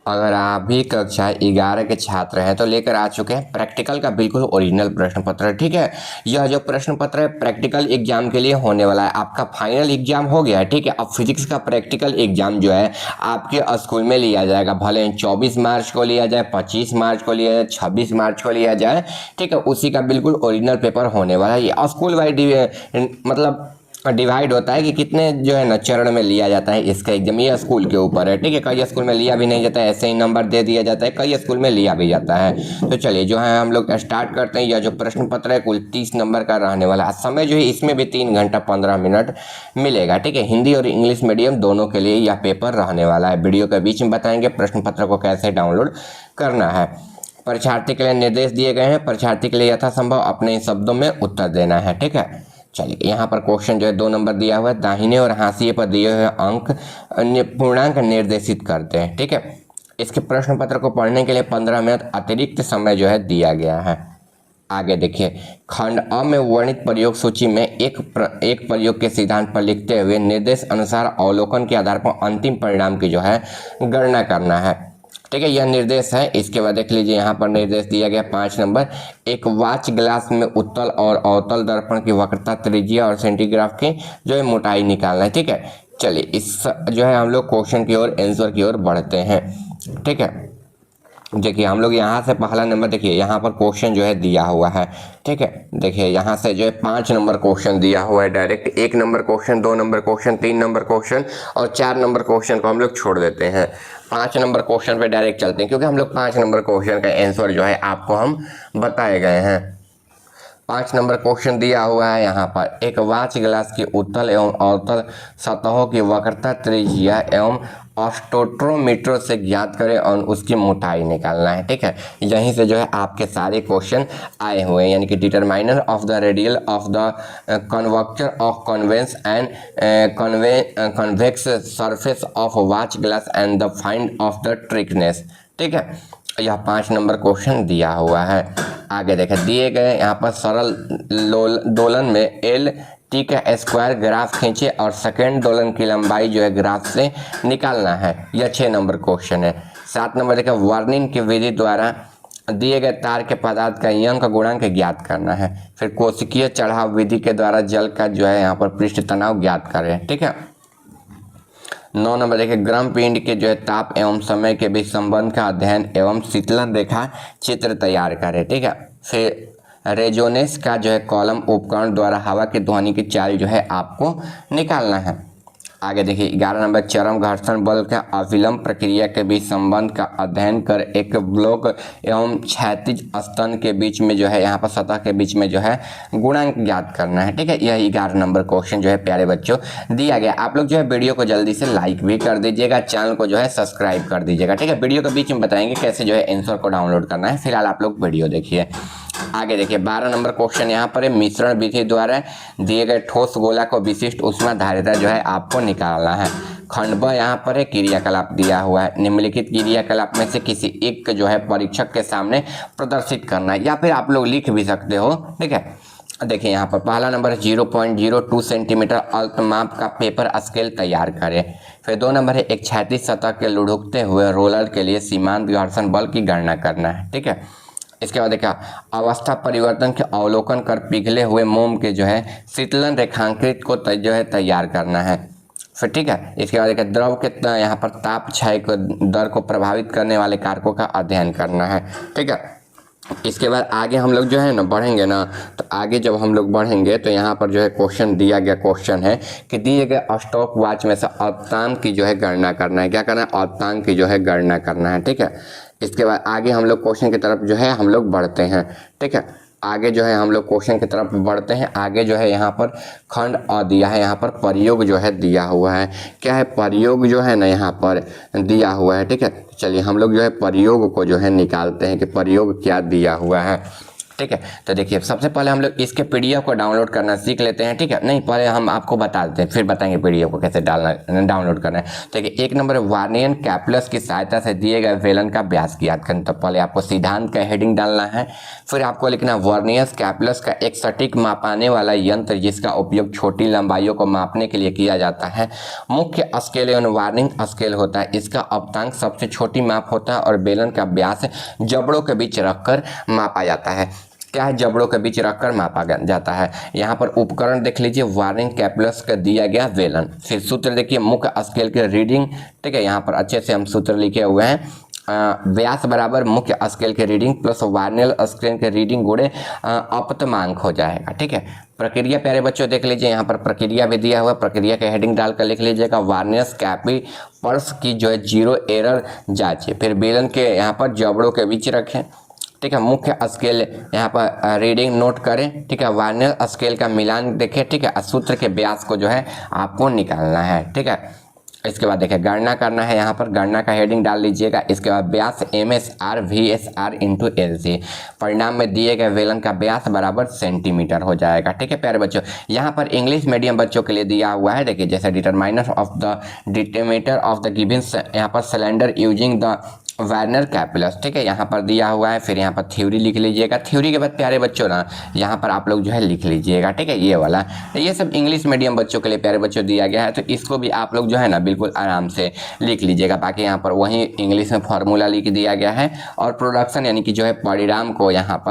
अगर आप भी कक्षा 11 के छात्र हैं तो लेकर आ चुके हैं प्रैक्टिकल का बिल्कुल ओरिजिनल प्रश्न पत्र। ठीक है, यह जो प्रश्न पत्र है प्रैक्टिकल एग्जाम के लिए होने वाला है। आपका फाइनल एग्जाम हो गया है, ठीक है। अब फिजिक्स का प्रैक्टिकल एग्जाम जो है आपके स्कूल में लिया जाएगा, भले 24 मार्च को लिया जाए, 25 मार्च को लिया जाए, 26 मार्च को लिया जाए, ठीक है। उसी का बिल्कुल ओरिजिनल पेपर होने वाला है। ये स्कूल वाइज मतलब डिवाइड होता है कि कितने जो है ना चरण में लिया जाता है इसका एग्जाम, ये स्कूल के ऊपर है, ठीक है। कई स्कूल में लिया भी नहीं जाता है, ऐसे ही नंबर दे दिया जाता है, कई स्कूल में लिया भी जाता है। तो चलिए जो है हम लोग स्टार्ट करते हैं। यह जो प्रश्न पत्र है कुल 30 नंबर का रहने वाला है। समय जो है इसमें भी 3 घंटा 15 मिनट मिलेगा, ठीक है। हिंदी और इंग्लिश मीडियम दोनों के लिए यह पेपर रहने वाला है। वीडियो के बीच में बताएंगे प्रश्न पत्र को कैसे डाउनलोड करना है। परीक्षार्थी के लिए निर्देश दिए गए हैं, परीक्षार्थी के लिए यथासंभव अपने शब्दों में उत्तर देना है, ठीक है। चलिए यहाँ पर क्वेश्चन जो है 2 नंबर दिया हुआ है, दाहिने और हाशिए पर दिए हुए अंक पूर्णांक निर्देशित करते हैं, ठीक है। इसके प्रश्न पत्र को पढ़ने के लिए 15 मिनट अतिरिक्त समय जो है दिया गया है। आगे देखिए, खंड अ में वर्णित प्रयोग सूची में एक प्रयोग के सिद्धांत पर लिखते हुए निर्देश अनुसार अवलोकन के आधार पर अंतिम परिणाम की जो है गणना करना है, ठीक है। यह निर्देश है। इसके बाद देख लीजिए यहाँ पर निर्देश दिया गया 5 नंबर, एक वाच ग्लास में उत्तल और अवतल दर्पण की वक्रता, त्रिज्या और सेंटीग्राफ की जो है मोटाई निकालना है, ठीक है। चलिए इस जो है हम लोग क्वेश्चन की ओर आंसर की ओर बढ़ते हैं, ठीक है। देखिए हम लोग यहाँ से पहला नंबर देखिए यहाँ पर क्वेश्चन जो है दिया हुआ है, ठीक है। देखिए यहाँ से जो है 5 नंबर क्वेश्चन दिया हुआ है direct, 1 number question, 2 number question, 3 number question और 4 नंबर क्वेश्चन को हम लोग छोड़ देते हैं। 5 नंबर क्वेश्चन पे डायरेक्ट चलते हैं, क्योंकि हम लोग 5 नंबर क्वेश्चन का आंसर जो है आपको हम बताए गए हैं। 5 नंबर क्वेश्चन दिया हुआ है यहाँ पर, एक वाच ग्लास की उत्तल एवं अवतल सतहों की वक्रता, त्रिज्या एवं ऑस्टोट्रोमीटर से ज्ञात करें और उसकी मोटाई निकालना है, ठीक है। यहीं से जो है आपके सारे क्वेश्चन आए हुए हैं, यानी कि determiner of the radial of the curvature of concave and convex surface of watch glass and the find of the thickness, ठीक है। यह 5 नंबर क्वेश्चन दिया हुआ है। आगे देखें, दिए गए यहाँ पर सरल दोलन में एल टी का स्क्वायर ग्राफ खींचे और सेकेंड दोलन की लंबाई जो है ग्राफ से निकालना है। यह 6 नंबर क्वेश्चन है। 7 नंबर देखें, वार्निंग की विधि द्वारा दिए गए तार के पदार्थ का यंग गुणांक ज्ञात करना है। फिर कोशिकीय चढ़ाव विधि के द्वारा जल का जो है यहाँ पर पृष्ठ तनाव ज्ञात करें, ठीक है। 9 नंबर देखिए, गर्म पिंड के जो है ताप एवं समय के बीच संबंध का अध्ययन एवं शीतलन रेखा चित्र तैयार करें, ठीक है। फिर रेजोनेंस का जो है कॉलम उपकरण द्वारा हवा की ध्वनि की चाल जो है आपको निकालना है। आगे देखिए 11 नंबर, चरम घर्षण बल का अविलंब प्रक्रिया के बीच संबंध का अध्ययन कर एक ब्लॉक एवं क्षैतिज स्तन के बीच में जो है यहाँ पर सतह के बीच में जो है गुणांक ज्ञात करना है, ठीक है। यह 11 नंबर क्वेश्चन जो है प्यारे बच्चों दिया गया। आप लोग जो है वीडियो को जल्दी से लाइक भी कर दीजिएगा, चैनल को जो है सब्सक्राइब कर दीजिएगा, ठीक है। वीडियो के बीच में बताएंगे कैसे जो है आंसर को डाउनलोड करना है। फिलहाल आप लोग वीडियो देखिए। आगे देखिए 12 नंबर क्वेश्चन यहाँ पर है, मिश्रण विधि द्वारा दिए गए ठोस गोला को विशिष्ट उष्मा धारिता जो है आपको निकालना है। खंड ब यहाँ पर है, क्रियाकलाप दिया हुआ है। निम्नलिखित क्रियाकलाप में से किसी एक जो है परीक्षक के सामने प्रदर्शित करना है, या फिर आप लोग लिख भी सकते हो, ठीक है। देखिए यहाँ पर पहला नंबर 0.02 सेंटीमीटर अल्पमाप का पेपर स्केल तैयार करें। फिर 2 नंबर है, एक क्षैतिज सतह के लुढ़कते हुए रोलर के लिए सीमांत घर्षण बल की गणना करना है, ठीक है। इसके बाद देखा, अवस्था परिवर्तन के अवलोकन कर पिघले हुए मोम के जो है शीतलन रेखांकित को जो है तैयार करना है, फिर ठीक है। इसके बाद देखा, द्रव के यहाँ पर ताप क्षय को दर को प्रभावित करने वाले कारकों का अध्ययन करना है, ठीक है। इसके बाद आगे हम लोग जो है ना बढ़ेंगे ना, तो आगे जब हम लोग बढ़ेंगे तो यहाँ पर जो है क्वेश्चन दिया गया, क्वेश्चन है कि दिए गए स्टॉप वॉच में से अल्पतान की जो है गणना करना है। क्या करना है? अल्पतान की जो है गणना करना है, ठीक है। इसके बाद आगे हम लोग क्वेश्चन की तरफ जो है हम लोग बढ़ते हैं, ठीक है। आगे जो है हम लोग क्वेश्चन की तरफ बढ़ते हैं। आगे जो है यहाँ पर खंड अ दिया है, यहाँ पर प्रयोग जो है दिया हुआ है। क्या है? प्रयोग जो है ना यहाँ पर दिया हुआ है, ठीक है। चलिए हम लोग जो है प्रयोग को जो है निकालते हैं कि प्रयोग क्या दिया हुआ है। ठीक है। तो देखिए सबसे पहले हम लोग इसके पीडीएफ को डाउनलोड करना सीख लेते हैं, ठीक है। नहीं, पहले हम आपको बता देते हैं, फिर बताएंगे पीडीएफ को कैसे डाउनलोड करना है। तो देखिए एक नंबर वार्नियन कैलकुलस की सहायता से दिए गए बेलन का व्यास की याद करें। तो पहले आपको सिद्धांत का हेडिंग डालना है, फिर आपको लिखना वर्नियस कैलकुलस का एक सटीक मापाने वाला यंत्र जिसका उपयोग छोटी लंबाइयों को मापने के लिए किया जाता है। मुख्य स्केल एवं वार्निंग स्केल होता है, इसका अप्तांक सबसे छोटी माप होता है और बेलन का व्यास जबड़ों के बीच रखकर मापा जाता है। क्या है, जबड़ों के बीच रखकर मापा जाता है। यहाँ पर उपकरण देख लीजिए, वार्निंग कैलकुलस का दिया गया बेलन। फिर सूत्र देखिए, मुख्य स्केल के रीडिंग, ठीक है। यहाँ पर अच्छे से हम सूत्र लिखे हुए हैं। व्यास बराबर मुख्य स्केल के रीडिंग प्लस वार्नियल स्केल के रीडिंग गुणे अपतमांक हो जाएगा, ठीक है। प्रक्रिया प्यारे बच्चों देख लीजिए, यहाँ पर प्रक्रिया भी दिया हुआ, प्रक्रिया का हेडिंग डालकर लिख लीजिएगा वार्नियस कैलिपर्स की जो है जीरो एरर जांचिए। फिर बेलन के यहाँ पर जबड़ों के बीच रखें, ठीक है। मुख्य स्केल यहाँ पर रीडिंग नोट करें, ठीक है। वार्नियल स्केल का मिलान देखें, ठीक है। सूत्र के व्यास को जो है आपको निकालना है, ठीक है। इसके बाद देखिए गणना करना है, यहाँ पर गणना का हेडिंग डाल लीजिएगा। इसके बाद व्यास MSR VSR इंटू LC, परिणाम में दिए गए बेलन का व्यास बराबर सेंटीमीटर हो जाएगा, ठीक है प्यारे बच्चों। यहाँ पर इंग्लिश मीडियम बच्चों के लिए दिया हुआ है, देखिए जैसे determiner of the diameter of the given यहाँ पर cylinder using the vernier calculus, ठीक है। यहाँ पर दिया हुआ है। फिर यहाँ पर थ्योरी लिख लीजिएगा। थ्योरी के बाद प्यारे बच्चों ना यहाँ पर आप लोग जो है लिख लीजिएगा, ठीक है। ये वाला ये सब इंग्लिश मीडियम बच्चों के लिए प्यारे बच्चों दिया गया है, तो इसको भी आप लोग जो है ना बिल्कुल आराम से लिख लीजिएगा। बाकी यहाँ पर वही इंग्लिश में फॉर्मूला लिख दिया गया है और प्रोडक्शन यानी कि जो है परिणाम को यहाँ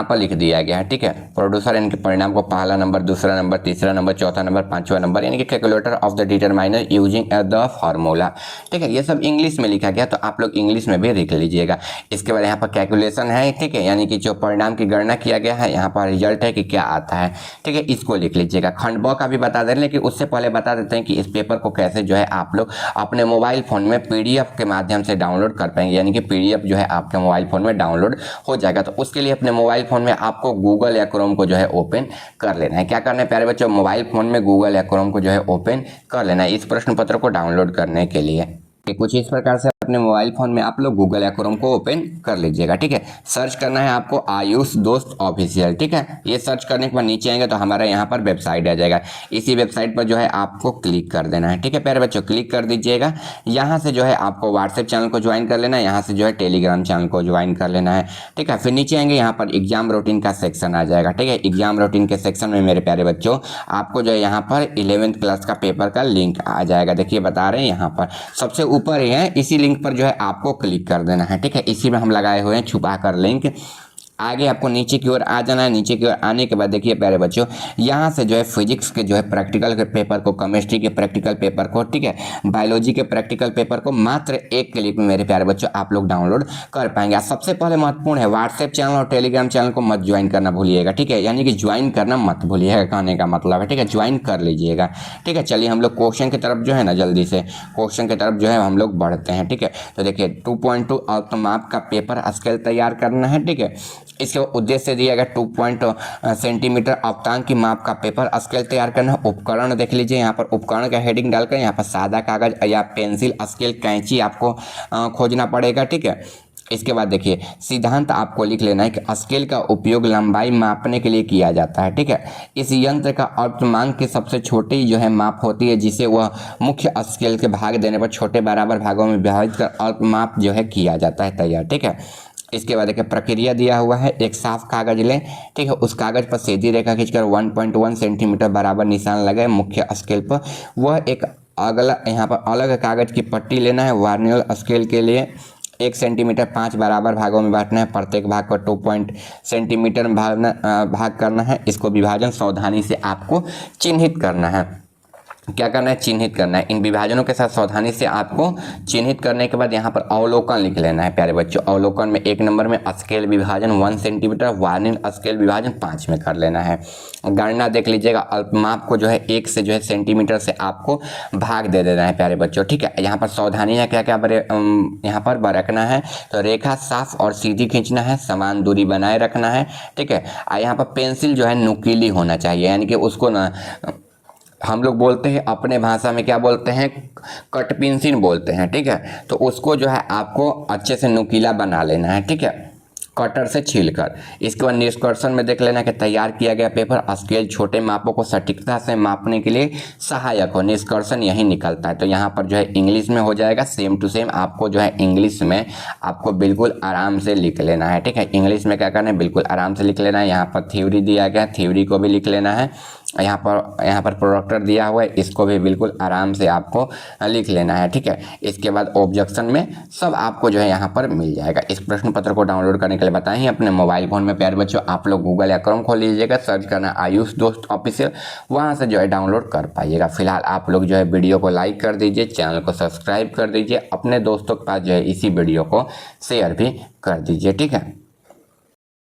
पर लिख दिया गया है, ठीक है। प्रोड्यूसर यानी कि परिणाम को पहला नंबर, दूसरा नंबर, तीसरा नंबर, चौथा नंबर, पांचवा नंबर यानी कि calculator of the determiner using the formula, ठीक है। ये सब इंग्लिश में लिखा गया, तो आप लोग इंग्लिश में भी लिख लीजिएगा। इसके बाद यहाँ पर कैलकुलेशन है, ठीक है, यानी कि जो परिणाम की गणना किया गया है, यहाँ पर रिजल्ट है कि क्या आता है, ठीक है। इसको लिख लीजिएगा। खंड ब का भी बता दें, लेकिन उससे पहले बता देते हैं कि इस पेपर को कैसे जो है आप लोग अपने मोबाइल फ़ोन में PDF के माध्यम से डाउनलोड कर पाएंगे, यानी कि PDF जो है आपके मोबाइल फ़ोन में डाउनलोड हो जाएगा। तो उसके लिए अपने मोबाइल फ़ोन में आपको गूगल या क्रोम को जो है ओपन कर लेना है। क्या करना है प्यारे बच्चों, मोबाइल फ़ोन में गूगल या क्रोम को जो है ओपन कर लेना है इस प्रश्न पत्र को डाउनलोड करने के लिए। कुछ इस प्रकार से अपने मोबाइल फोन में आप लोग गूगल या क्रोम को ओपन कर लीजिएगा, ठीक है। सर्च करना है आपको आयुष दोस्त ऑफिशियल, ठीक है। ये सर्च करने के बाद नीचे आएंगे तो हमारा यहाँ पर वेबसाइट आ जाएगा। इसी वेबसाइट पर जो है आपको क्लिक कर देना है, ठीक है प्यारे बच्चों, क्लिक कर दीजिएगा। यहाँ से जो है आपको व्हाट्सएप चैनल को ज्वाइन कर लेना है, यहाँ से जो है टेलीग्राम चैनल को ज्वाइन कर लेना है, ठीक है। फिर नीचे आएंगे, यहाँ पर एग्जाम रूटीन का सेक्शन आ जाएगा, ठीक है। एग्जाम रूटीन के सेक्शन में मेरे प्यारे बच्चों आपको जो है यहाँ पर 11th क्लास का पेपर का लिंक आ जाएगा। देखिए बता रहे हैं यहाँ पर सबसे ऊपर ही है, इसी लिंक पर जो है आपको क्लिक कर देना है, ठीक है। इसी में हम लगाए हुए हैं छुपा कर लिंक। आगे आपको नीचे की ओर आ जाना है। नीचे की ओर आने के बाद देखिए प्यारे बच्चों यहाँ से जो है फिजिक्स के जो है प्रैक्टिकल के पेपर को, केमिस्ट्री के प्रैक्टिकल पेपर को, ठीक है, बायोलॉजी के प्रैक्टिकल पेपर को मात्र एक क्लिक में मेरे प्यारे बच्चों आप लोग डाउनलोड कर पाएंगे। सबसे पहले महत्वपूर्ण है व्हाट्सएप चैनल और टेलीग्राम चैनल को मत ज्वाइन करना भूलिएगा, ठीक है। यानी कि ज्वाइन करना मत भूलिएगा, कहने का मतलब है, ठीक है, ज्वाइन कर लीजिएगा, ठीक है। चलिए हम लोग क्वेश्चन की तरफ जो है ना जल्दी से क्वेश्चन की तरफ जो है हम लोग बढ़ते हैं, ठीक है। तो देखिए 2.2 ऑटोमाप का पेपर स्केल तैयार करना है, ठीक है। इसके उद्देश्य दिया गया 2 सेंटीमीटर अप्तांक की माप का पेपर स्केल तैयार करना है। उपकरण देख लीजिए, यहाँ पर उपकरण का हेडिंग डालकर यहाँ पर सादा कागज या पेंसिल, स्केल, कैंची आपको खोजना पड़ेगा, ठीक है। इसके बाद देखिए सिद्धांत आपको लिख लेना है कि स्केल का उपयोग लंबाई मापने के लिए किया जाता है, ठीक है। इस यंत्र का अल्पतमांक की सबसे छोटी जो है माप होती है, जिसे वह मुख्य स्केल के भाग देने पर छोटे बराबर भागों में विभाजित कर अल्पमाप जो है किया जाता है तैयार, ठीक है। इसके बाद देखिए प्रक्रिया दिया हुआ है, एक साफ कागज लें, ठीक है। उस कागज पर सीधी रेखा खींचकर 1.1 सेंटीमीटर बराबर निशान लगाए मुख्य स्केल पर। वह एक अगला यहाँ पर अलग कागज की पट्टी लेना है। वार्नियल स्केल के लिए 1 सेंटीमीटर 5 बराबर भागों में बांटना है। प्रत्येक भाग को 2 सेंटीमीटर में भाग करना है। इसको विभाजन सावधानी से आपको चिन्हित करना है। क्या करना है, चिन्हित करना है। इन विभाजनों के साथ सावधानी से आपको चिन्हित करने के बाद यहाँ पर अवलोकन लिख लेना है प्यारे बच्चों। अवलोकन में 1 नंबर में स्केल विभाजन 1 सेंटीमीटर, वार्नियल स्केल विभाजन 5 में कर लेना है। गणना देख लीजिएगा, अल्पमाप को जो है 1 से जो है सेंटीमीटर से आपको भाग दे देना है प्यारे बच्चों, ठीक है। यहाँ पर सावधानियाँ क्या क्या यहाँ पर बरतना है, तो रेखा साफ और सीधी खींचना है, समान दूरी बनाए रखना है, ठीक है। यहाँ पर पेंसिल जो है नुकीली होना चाहिए, यानी कि उसको ना हम लोग बोलते हैं अपने भाषा में क्या बोलते हैं, कट पेंसिल बोलते हैं, ठीक है। तो उसको जो है आपको अच्छे से नुकीला बना लेना है, ठीक है। कटर से छीलकर। इसके बाद निष्कर्षण में देख लेना कि तैयार किया गया पेपर स्केल छोटे मापों को सटीकता से मापने के लिए सहायक हो। निष्कर्षण यही निकलता है। तो यहाँ पर जो है इंग्लिश में हो जाएगा, सेम टू सेम आपको जो है इंग्लिश में आपको बिल्कुल आराम से लिख लेना है। ठीक है, इंग्लिश में क्या करना है, बिल्कुल आराम से लिख लेना है। यहाँ पर थ्योरी दिया गया है, थ्योरी को भी लिख लेना है। यहाँ पर प्रोडक्टर दिया हुआ है, इसको भी बिल्कुल आराम से आपको लिख लेना है। ठीक है, इसके बाद ऑब्जेक्शन में सब आपको जो है यहाँ पर मिल जाएगा। इस प्रश्न पत्र को डाउनलोड करने के लिए बताएं ही अपने मोबाइल फोन में प्यारे बच्चों आप लोग गूगल या क्रोम खोल लीजिएगा, सर्च करना आयुष दोस्त ऑफिशियल, वहाँ से जो है डाउनलोड कर पाइएगा। फिलहाल आप लोग जो है वीडियो को लाइक कर दीजिए, चैनल को सब्सक्राइब कर दीजिए, अपने दोस्तों के पास जो है इसी वीडियो को शेयर भी कर दीजिए। ठीक है।